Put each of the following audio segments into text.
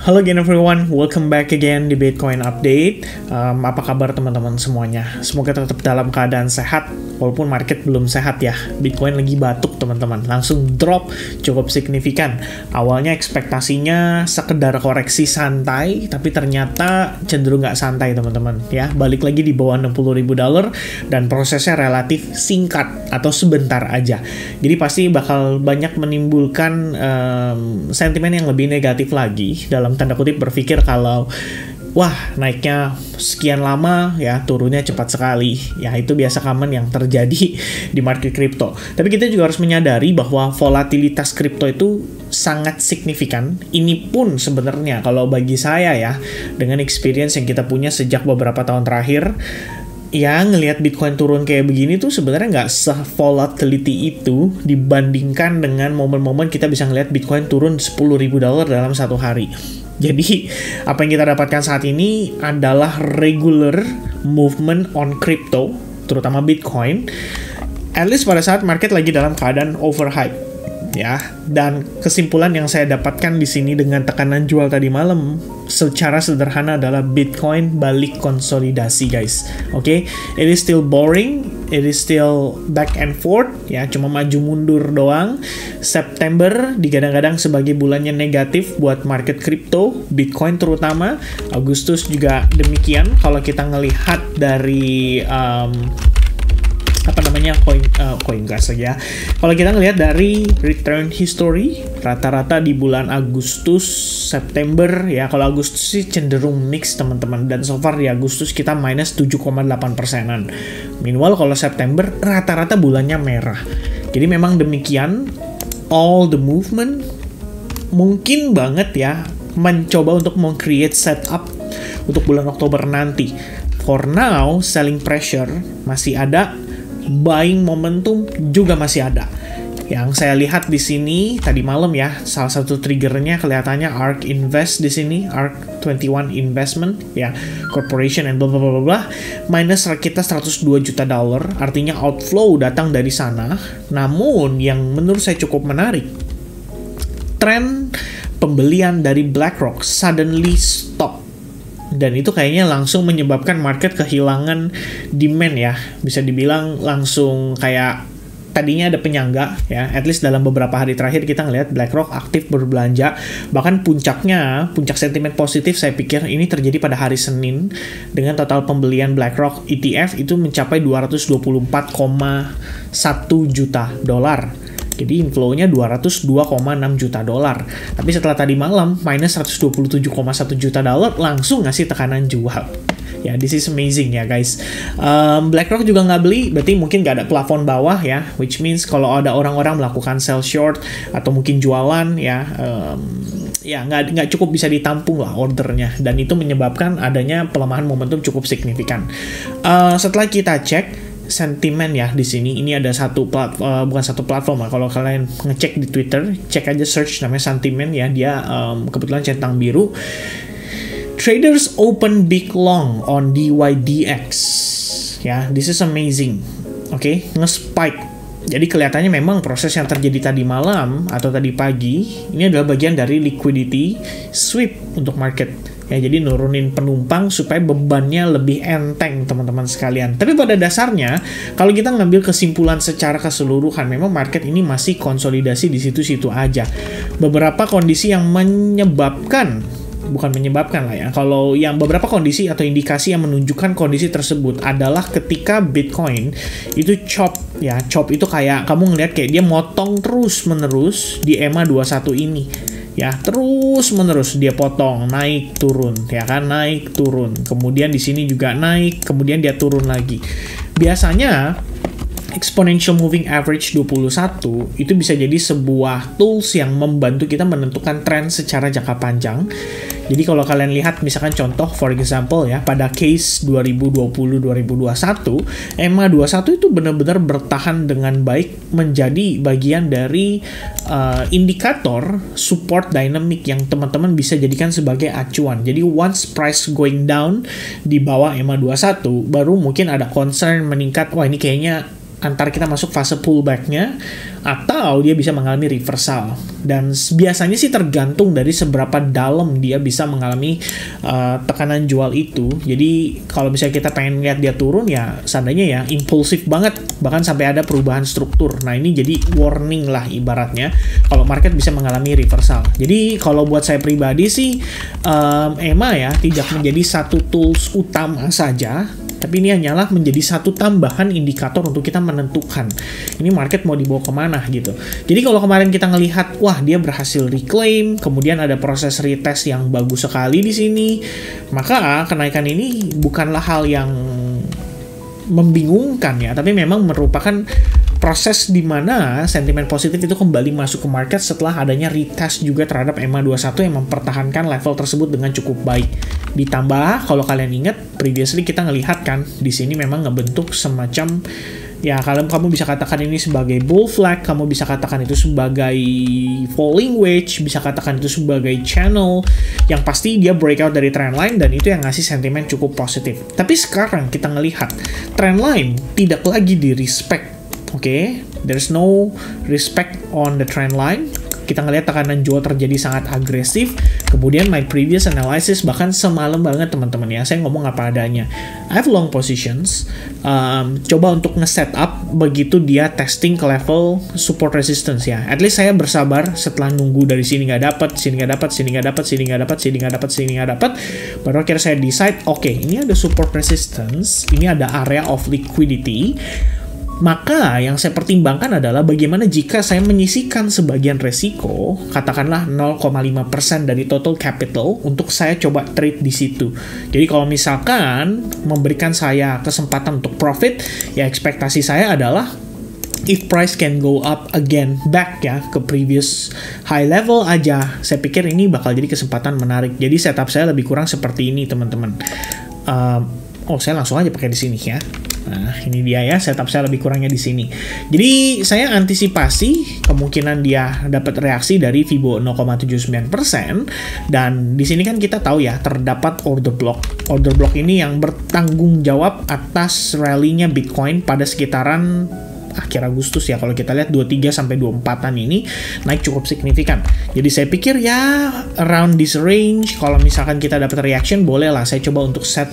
Halo again everyone, welcome back again di Bitcoin Update. Apa kabar teman-teman semuanya? Semoga tetap dalam keadaan sehat, walaupun market belum sehat ya. Bitcoin lagi batuk teman-teman, langsung drop cukup signifikan. Awalnya ekspektasinya sekedar koreksi santai, tapi ternyata cenderung nggak santai teman-teman ya. Balik lagi di bawah $60.000 dan prosesnya relatif singkat atau sebentar aja. Jadi pasti bakal banyak menimbulkan sentimen yang lebih negatif lagi, dalam tanda kutip berpikir kalau wah naiknya sekian lama ya turunnya cepat sekali ya. Itu biasa common yang terjadi di market kripto. Tapi kita juga harus menyadari bahwa volatilitas kripto itu sangat signifikan. Ini pun sebenarnya kalau bagi saya ya, dengan experience yang kita punya sejak beberapa tahun terakhir ya, ngelihat Bitcoin turun kayak begini tuh sebenarnya nggak se-volatility itu dibandingkan dengan momen-momen kita bisa ngelihat Bitcoin turun $10.000 dalam satu hari. Jadi, apa yang kita dapatkan saat ini adalah regular movement on crypto, terutama Bitcoin, at least pada saat market lagi dalam keadaan overhype. Ya, dan kesimpulan yang saya dapatkan di sini dengan tekanan jual tadi malam secara sederhana adalah Bitcoin balik konsolidasi, guys. Oke, it is still boring, it is still back and forth ya, cuma maju mundur doang. September digadang-gadang sebagai bulannya negatif buat market kripto, Bitcoin terutama. Agustus juga demikian kalau kita ngelihat dari koin gas ya. Kalau kita ngelihat dari return history, rata-rata di bulan Agustus, September ya. Kalau Agustus sih cenderung mix teman-teman, dan so far di Agustus kita minus 7,8%-an. Meanwhile kalau September rata-rata bulannya merah. Jadi memang demikian, all the movement mungkin banget ya mencoba untuk meng-create setup untuk bulan Oktober nanti. For now, selling pressure masih ada, buying momentum juga masih ada. Yang saya lihat di sini tadi malam ya, salah satu triggernya kelihatannya ARK Invest di sini, ARK 21 Investment ya, corporation and blah blah blah blah, minus kita $102 juta, artinya outflow datang dari sana. Namun yang menurut saya cukup menarik, tren pembelian dari BlackRock suddenly stop. Dan itu kayaknya langsung menyebabkan market kehilangan demand ya. Bisa dibilang langsung kayak tadinya ada penyangga ya. At least dalam beberapa hari terakhir kita ngelihat BlackRock aktif berbelanja. Bahkan puncak sentimen positif saya pikir ini terjadi pada hari Senin, dengan total pembelian BlackRock ETF itu mencapai $224,1 juta. Jadi inflow-nya $202,6 juta. Tapi setelah tadi malam minus $127,1 juta, langsung ngasih tekanan jual. Ya, this is amazing ya guys. BlackRock juga nggak beli, berarti mungkin nggak ada plafon bawah ya. Which means kalau ada orang-orang melakukan sell short atau mungkin jualan ya, ya nggak cukup bisa ditampung lah ordernya. Dan itu menyebabkan adanya pelemahan momentum cukup signifikan. Setelah kita cek sentimen ya di sini, ini ada bukan satu platform lah. Kalau kalian ngecek di Twitter, cek aja search namanya sentimen ya, dia kebetulan centang biru. Traders open big long on DYDX ya, this is amazing. Oke, nge-spike. Jadi kelihatannya memang proses yang terjadi tadi malam atau tadi pagi ini adalah bagian dari liquidity sweep untuk market. Ya, jadi nurunin penumpang supaya bebannya lebih enteng teman-teman sekalian. Tapi pada dasarnya, kalau kita ngambil kesimpulan secara keseluruhan, memang market ini masih konsolidasi di situ-situ aja. Beberapa kondisi yang kalau yang beberapa kondisi atau indikasi yang menunjukkan kondisi tersebut adalah ketika Bitcoin itu chop ya. Chop itu kayak kamu ngeliat kayak dia motong terus-menerus di EMA 21 ini. Ya, terus menerus dia potong, naik turun, ya kan, naik turun. Kemudian di sini juga naik, kemudian dia turun lagi. Biasanya exponential moving average 21 itu bisa jadi sebuah tools yang membantu kita menentukan tren secara jangka panjang. Jadi kalau kalian lihat misalkan contoh for example ya, pada case 2020-2021, EMA 21 itu benar-benar bertahan dengan baik, menjadi bagian dari indikator support dynamic yang teman-teman bisa jadikan sebagai acuan. Jadi once price going down di bawah EMA 21, baru mungkin ada concern meningkat, wah ini kayaknya antara kita masuk fase pullback-nya atau dia bisa mengalami reversal. Dan biasanya sih tergantung dari seberapa dalam dia bisa mengalami tekanan jual itu. Jadi kalau misalnya kita pengen lihat dia turun ya seandainya ya impulsif banget, bahkan sampai ada perubahan struktur. Nah ini jadi warning lah ibaratnya kalau market bisa mengalami reversal. Jadi kalau buat saya pribadi sih EMA ya tidak menjadi satu tools utama saja, tapi ini hanyalah menjadi satu tambahan indikator untuk kita menentukan ini market mau dibawa kemana gitu. Jadi kalau kemarin kita ngelihat, wah dia berhasil reclaim, kemudian ada proses retest yang bagus sekali di sini, maka kenaikan ini bukanlah hal yang membingungkan ya, tapi memang merupakan proses di mana sentimen positif itu kembali masuk ke market setelah adanya retest juga terhadap EMA21 yang mempertahankan level tersebut dengan cukup baik. Ditambah kalau kalian ingat previously kita ngelihat kan di sini memang ngebentuk semacam ya kamu bisa katakan ini sebagai bull flag, kamu bisa katakan itu sebagai falling wedge, bisa katakan itu sebagai channel yang pasti dia breakout dari trendline dan itu yang ngasih sentimen cukup positif. Tapi sekarang kita ngelihat trendline tidak lagi di respect. Oke, there's no respect on the trend line. Kita ngelihat tekanan jual terjadi sangat agresif. Kemudian my previous analysis bahkan semalam banget teman-teman ya, saya ngomong apa adanya. I have long positions. Coba untuk nge-setup begitu dia testing ke level support resistance ya. At least saya bersabar setelah nunggu dari sini nggak dapat, sini nggak dapat, sini nggak dapat, sini nggak dapat, sini nggak dapat, sini nggak dapat. Baru akhirnya saya decide, oke, ini ada support resistance, ini ada area of liquidity. Maka yang saya pertimbangkan adalah bagaimana jika saya menyisihkan sebagian resiko, katakanlah 0,5% dari total capital untuk saya coba trade di situ. Jadi kalau misalkan memberikan saya kesempatan untuk profit, ya ekspektasi saya adalah if price can go up again back ya ke previous high level aja, saya pikir ini bakal jadi kesempatan menarik. Jadi setup saya lebih kurang seperti ini teman-teman. Saya langsung aja pakai di sini ya. Nah, ini dia ya, setup saya lebih kurangnya di sini. Jadi, saya antisipasi kemungkinan dia dapat reaksi dari Fibo 0,79%. Dan di sini kan kita tahu ya, terdapat order block. Order block ini yang bertanggung jawab atas rally-nya Bitcoin pada sekitaran akhir Agustus ya. Kalau kita lihat 23 sampai 24-an ini naik cukup signifikan. Jadi saya pikir ya around this range, kalau misalkan kita dapat reaction, boleh lah saya coba untuk set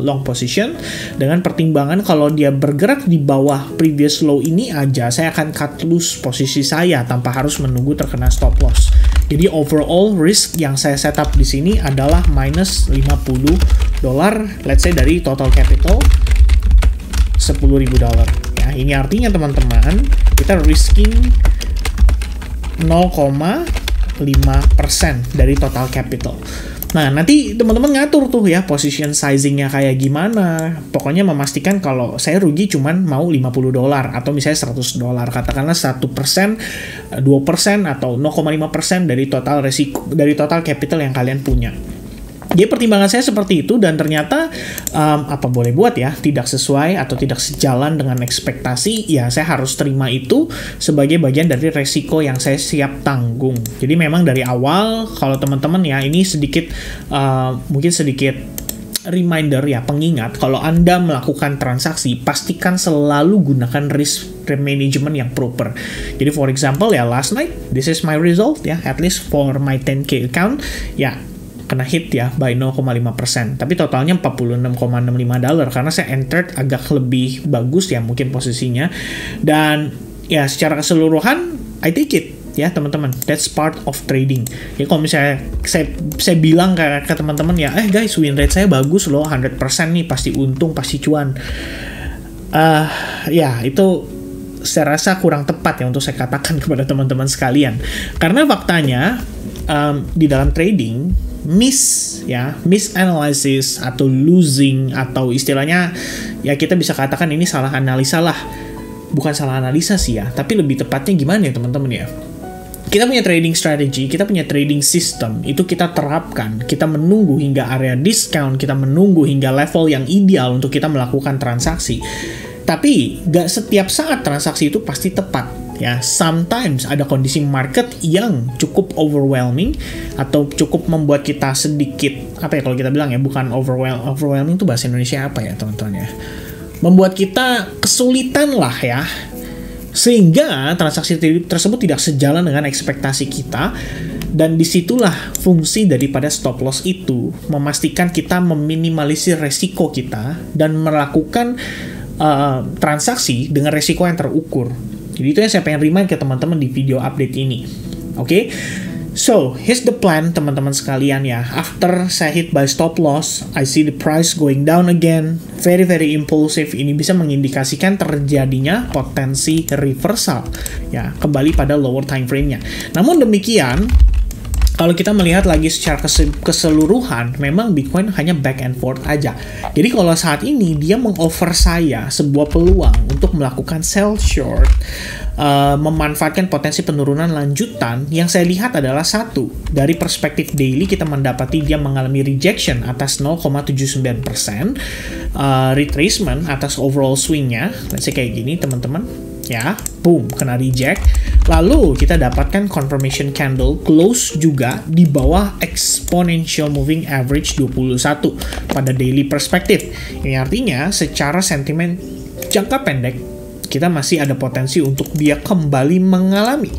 long position dengan pertimbangan kalau dia bergerak di bawah previous low ini aja, saya akan cut loose posisi saya tanpa harus menunggu terkena stop loss. Jadi overall risk yang saya setup di sini adalah minus $50, let's say dari total capital $10.000. Nah, ini artinya teman-teman, kita risking 0,5% dari total capital. Nah, nanti teman-teman ngatur tuh ya position sizingnya kayak gimana. Pokoknya memastikan kalau saya rugi cuman mau $50 atau misalnya $100. Katakanlah 1%, 2% atau 0,5% dari total resiko, dari total capital yang kalian punya. Jadi pertimbangan saya seperti itu dan ternyata apa boleh buat ya, tidak sesuai atau tidak sejalan dengan ekspektasi, ya saya harus terima itu sebagai bagian dari resiko yang saya siap tanggung. Jadi memang dari awal kalau teman-teman ya ini sedikit mungkin sedikit reminder ya, pengingat kalau Anda melakukan transaksi pastikan selalu gunakan risk management yang proper. Jadi for example ya last night this is my result ya, at least for my 10k account ya kena hit ya by 0,5%. Tapi totalnya $46.65 karena saya entered agak lebih bagus ya mungkin posisinya. Dan ya secara keseluruhan I take it ya teman-teman. That's part of trading. Ya kalau misalnya saya bilang ke teman-teman ya, guys win rate saya bagus loh 100% nih, pasti untung, pasti cuan. Ya itu saya rasa kurang tepat ya untuk saya katakan kepada teman-teman sekalian. Karena faktanya di dalam trading misanalysis atau losing atau istilahnya ya kita bisa katakan ini salah analisa lah. Bukan salah analisa sih ya, tapi lebih tepatnya gimana ya teman-teman ya. Kita punya trading strategy, kita punya trading system, itu kita terapkan, kita menunggu hingga area discount, kita menunggu hingga level yang ideal untuk kita melakukan transaksi. Tapi gak setiap saat transaksi itu pasti tepat. Ya, sometimes ada kondisi market yang cukup overwhelming atau cukup membuat kita sedikit apa ya kalau kita bilang ya, bukan overwhelming itu bahasa Indonesia apa ya teman-teman ya, membuat kita kesulitan lah ya. Sehingga transaksi tersebut tidak sejalan dengan ekspektasi kita, dan disitulah fungsi daripada stop loss itu, memastikan kita meminimalisir resiko kita dan melakukan transaksi dengan resiko yang terukur. Jadi itu yang saya pengen remind ke teman-teman di video update ini. Oke? So, here's the plan teman-teman sekalian ya. After saya hit by stop loss, I see the price going down again. Very impulsive. Ini bisa mengindikasikan terjadinya potensi reversal. Ya, kembali pada lower time frame-nya. Namun demikian, kalau kita melihat lagi secara keseluruhan, memang Bitcoin hanya back and forth aja. Jadi kalau saat ini dia meng-offer saya sebuah peluang untuk melakukan sell short, memanfaatkan potensi penurunan lanjutan, yang saya lihat adalah satu, dari perspektif daily kita mendapati dia mengalami rejection atas 0,79%, retracement atas overall swing-nya, let's say kayak gini teman-teman, ya, boom, kena reject. Lalu kita dapatkan confirmation candle close juga di bawah exponential moving average 21 pada daily perspektif. Ini artinya secara sentimen jangka pendek kita masih ada potensi untuk dia kembali mengalami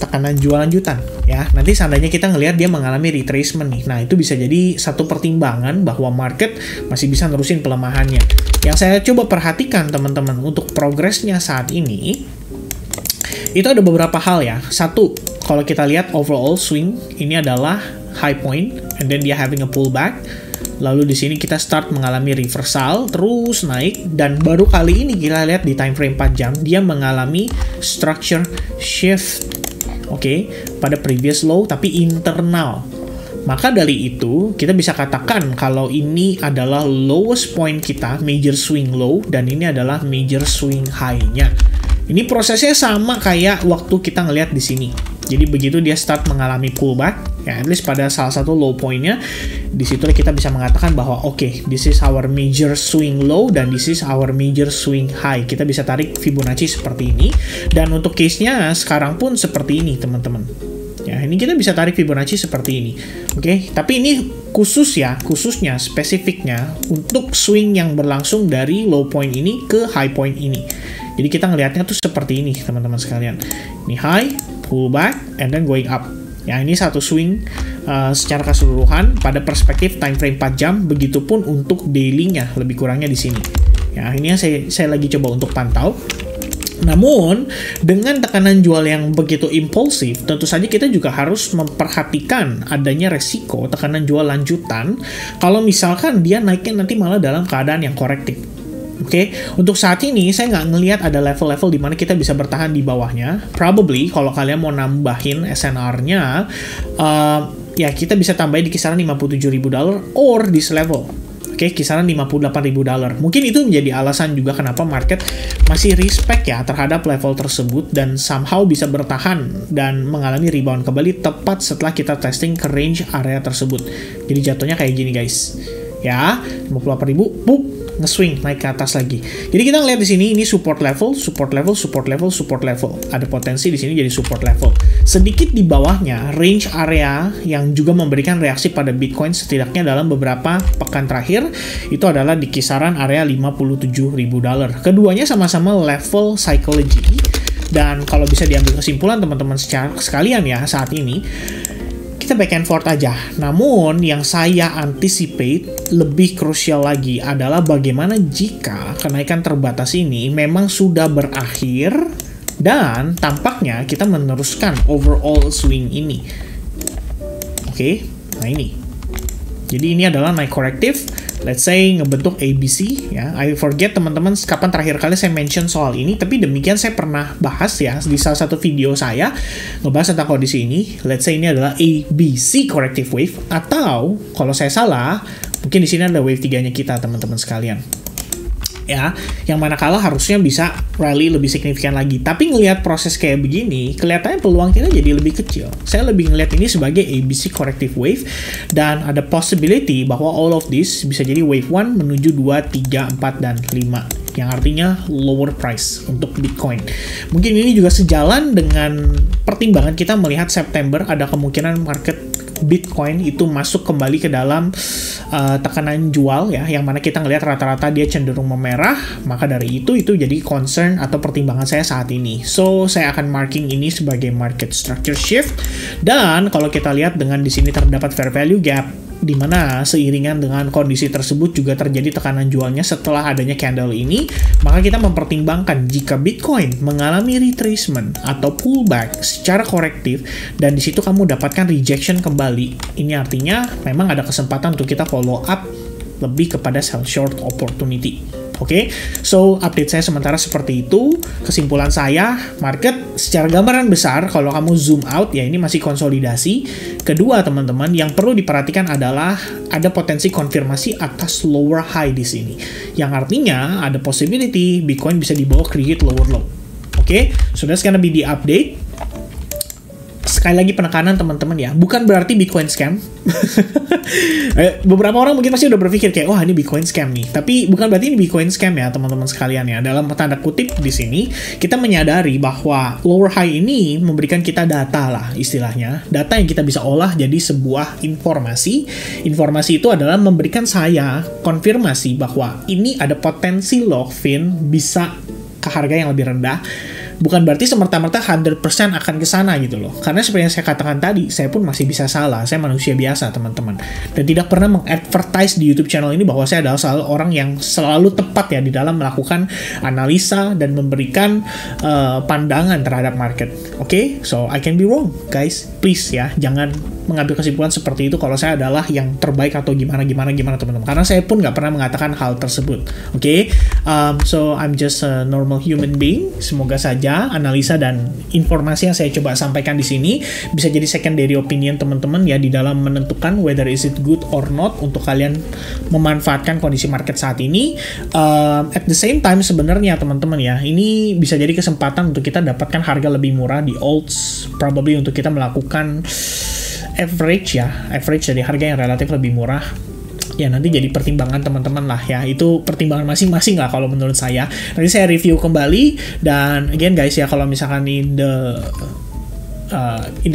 tekanan jual lanjutan ya. Nanti seandainya kita ngelihat dia mengalami retracement nih, nah itu bisa jadi satu pertimbangan bahwa market masih bisa nerusin pelemahannya. Yang saya coba perhatikan teman-teman untuk progresnya saat ini, itu ada beberapa hal ya. Satu, kalau kita lihat overall swing, ini adalah high point, and then dia having a pullback. Lalu di sini kita start mengalami reversal, terus naik, dan baru kali ini kita lihat di time frame 4 jam, dia mengalami structure shift, oke, pada previous low, tapi internal. Maka dari itu, kita bisa katakan kalau ini adalah lowest point kita, major swing low, dan ini adalah major swing high-nya. Ini prosesnya sama kayak waktu kita ngelihat di sini. Jadi begitu dia start mengalami pullback, ya at least pada salah satu low point-nya, di situ kita bisa mengatakan bahwa oke, this is our major swing low dan this is our major swing high. Kita bisa tarik Fibonacci seperti ini, dan untuk case-nya sekarang pun seperti ini teman-teman. Ya, ini kita bisa tarik Fibonacci seperti ini. Oke, tapi ini khususnya spesifiknya untuk swing yang berlangsung dari low point ini ke high point ini. Jadi kita ngelihatnya tuh seperti ini teman-teman sekalian. Ini high, pullback, and then going up. Ya, ini satu swing secara keseluruhan pada perspektif time frame 4 jam, begitupun untuk daily-nya, lebih kurangnya di sini. Ya, ini yang saya lagi coba untuk pantau. Namun, dengan tekanan jual yang begitu impulsif, tentu saja kita juga harus memperhatikan adanya resiko tekanan jual lanjutan kalau misalkan dia naiknya nanti malah dalam keadaan yang korektif. Oke, untuk saat ini saya nggak ngelihat ada level-level di mana kita bisa bertahan di bawahnya. Probably kalau kalian mau nambahin SNR-nya, ya kita bisa tambahin di kisaran $57.000 or this level. Oke, kisaran $58.000. Mungkin itu menjadi alasan juga kenapa market masih respect ya terhadap level tersebut dan somehow bisa bertahan dan mengalami rebound kembali tepat setelah kita testing ke range area tersebut. Jadi jatuhnya kayak gini guys. Ya, 58.000, boom, nge-swing naik ke atas lagi. Jadi kita ngeliat di sini ini support level, support level, support level, support level. Ada potensi di sini jadi support level. Sedikit di bawahnya range area yang juga memberikan reaksi pada Bitcoin setidaknya dalam beberapa pekan terakhir itu adalah di kisaran area $57.000. Keduanya sama-sama level psychology. Dan kalau bisa diambil kesimpulan teman-teman sekalian ya saat ini kita back and forth aja. Namun yang saya anticipate lebih krusial lagi adalah bagaimana jika kenaikan terbatas ini memang sudah berakhir dan tampaknya kita meneruskan overall swing ini. Oke, nah ini. Jadi ini adalah naik korektif. Let's say ngebentuk ABC ya. I forget teman-teman kapan terakhir kali saya mention soal ini, tapi demikian saya pernah bahas ya di salah satu video saya ngebahas tentang kondisi ini. Let's say ini adalah ABC corrective wave, atau kalau saya salah mungkin di sini ada wave 3-nya kita teman-teman sekalian. Ya, yang manakala harusnya bisa rally lebih signifikan lagi. Tapi ngelihat proses kayak begini, kelihatannya peluang kita jadi lebih kecil. Saya lebih ngelihat ini sebagai ABC corrective wave, dan ada possibility bahwa all of this bisa jadi wave 1 menuju 2, 3, 4, dan 5. yang artinya lower price untuk Bitcoin. Mungkin ini juga sejalan dengan pertimbangan kita melihat September ada kemungkinan market Bitcoin itu masuk kembali ke dalam tekanan jual ya, yang mana kita ngelihat rata-rata dia cenderung memerah, maka dari itu jadi concern atau pertimbangan saya saat ini. So saya akan marking ini sebagai market structure shift, dan kalau kita lihat dengan di sini terdapat fair value gap, di mana seiringan dengan kondisi tersebut juga terjadi tekanan jualnya setelah adanya candle ini, maka kita mempertimbangkan jika Bitcoin mengalami retracement atau pullback secara korektif dan di situ kamu dapatkan rejection kembali, ini artinya memang ada kesempatan untuk kita follow up lebih kepada sell short opportunity. Oke, so update saya sementara seperti itu. Kesimpulan saya, market secara gambaran besar, kalau kamu zoom out, ya ini masih konsolidasi. Kedua, teman-teman, yang perlu diperhatikan adalah ada potensi konfirmasi atas lower high di sini. Yang artinya, ada possibility Bitcoin bisa dibawa create lower low. Oke, so that's gonna be the update. Sekali lagi penekanan teman-teman ya, bukan berarti Bitcoin scam. Beberapa orang mungkin pasti udah berpikir kayak, wah ini Bitcoin scam nih. Tapi bukan berarti ini Bitcoin scam ya teman-teman sekalian ya. Dalam tanda kutip di sini, kita menyadari bahwa lower high ini memberikan kita data lah istilahnya. Data yang kita bisa olah jadi sebuah informasi. Informasi itu adalah memberikan saya konfirmasi bahwa ini ada potensi lock-in bisa ke harga yang lebih rendah. Bukan berarti semerta-merta 100% akan ke sana gitu loh. Karena seperti yang saya katakan tadi, saya pun masih bisa salah. Saya manusia biasa, teman-teman. Dan tidak pernah meng-advertise di YouTube channel ini bahwa saya adalah selalu orang yang selalu tepat ya di dalam melakukan analisa dan memberikan pandangan terhadap market. Oke? So, I can be wrong, guys. Please ya, jangan mengambil kesimpulan seperti itu kalau saya adalah yang terbaik atau gimana teman-teman. Karena saya pun nggak pernah mengatakan hal tersebut. Oke? So, I'm just a normal human being. Semoga saja analisa dan informasi yang saya coba sampaikan di sini bisa jadi secondary opinion teman-teman ya di dalam menentukan whether is it good or not untuk kalian memanfaatkan kondisi market saat ini. At the same time sebenarnya teman-teman ya, ini bisa jadi kesempatan untuk kita dapatkan harga lebih murah di alts, probably untuk kita melakukan average dari harga yang relatif lebih murah. Ya nanti jadi pertimbangan teman-teman lah ya, itu pertimbangan masing-masing lah kalau menurut saya. Nanti saya review kembali, dan again guys ya, kalau misalkan in the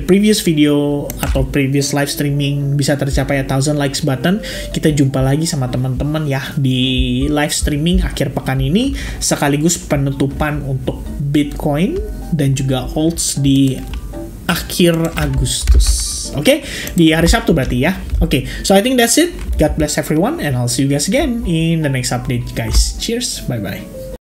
previous video atau previous live streaming bisa tercapai 1000 likes button, kita jumpa lagi sama teman-teman ya di live streaming akhir pekan ini sekaligus penutupan untuk Bitcoin dan juga alts di akhir Agustus. Oke, di hari Sabtu berarti ya. Oke, so I think that's it. God bless everyone and I'll see you guys again in the next update guys. Cheers, bye bye.